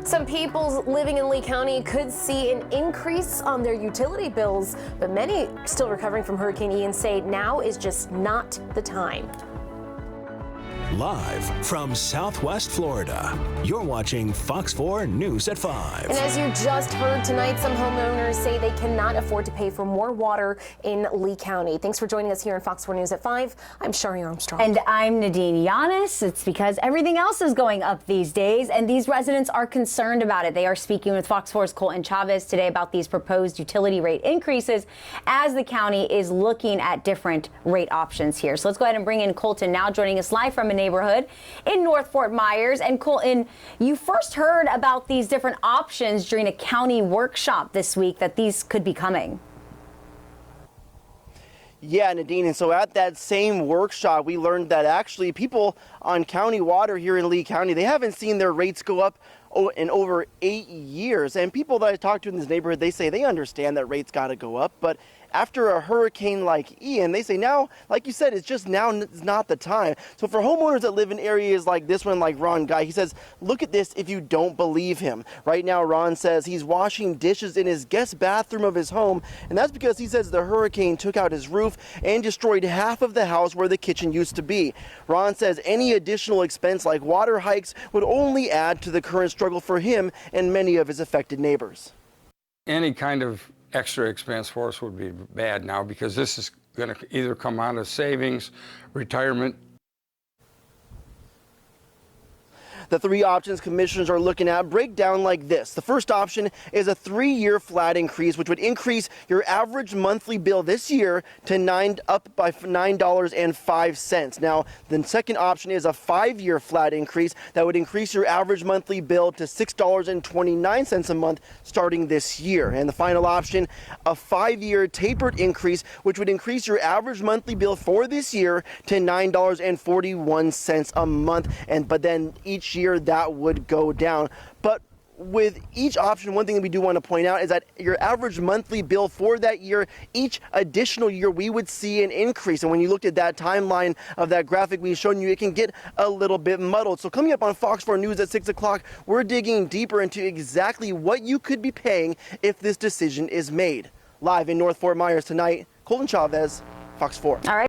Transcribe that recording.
Some people living in Lee County could see an increase on their utility bills, but many still recovering from Hurricane Ian say now is just not the time. Live from Southwest Florida, you're watching Fox 4 News at 5. And as you just heard tonight, some homeowners say they cannot afford to pay for more water in Lee County. Thanks for joining us here on Fox 4 News at 5. I'm Shari Armstrong. And I'm Nadine Yanis. It's because everything else is going up these days, and these residents are concerned about it. They are speaking with Fox 4's Colton Chavez today about these proposed utility rate increases as the county is looking at different rate options here. So let's go ahead and bring in Colton now, joining us live from a neighborhood in North Fort Myers. And Colton, you first heard about these different options during a county workshop this week that these could be coming. Yeah, Nadine, and so at that same workshop, we learned that actually people on county water here in Lee County, they haven't seen their rates go up in over 8 years. And people that I talked to in this neighborhood, they say they understand that rates got to go up, but after a hurricane like Ian, they say now, like you said, it's just now is not the time. So for homeowners that live in areas like this one, like Ron Guy, he says, look at this if you don't believe him. Right now, Ron says he's washing dishes in his guest bathroom of his home, and that's because he says the hurricane took out his roof and destroyed half of the house where the kitchen used to be. Ron says any additional expense like water hikes would only add to the current struggle for him and many of his affected neighbors. Any kind of extra expense for us would be bad now, because this is going to either come out of savings, retirement. The three options commissioners are looking at break down like this. The first option is a 3-year flat increase, which would increase your average monthly bill this year to up by $9.05. Now, the second option is a 5-year flat increase that would increase your average monthly bill to $6.29 a month starting this year. And the final option, a 5-year tapered increase, which would increase your average monthly bill for this year to $9.41 a month. But then each year that would go down. But with each option, one thing that we do want to point out is that your average monthly bill for that year, each additional year, we would see an increase. And when you looked at that timeline of that graphic we've shown you, it can get a little bit muddled. So coming up on Fox 4 News at 6 o'clock, we're digging deeper into exactly what you could be paying if this decision is made. Live in North Fort Myers tonight, Colton Chavez, Fox 4. All right.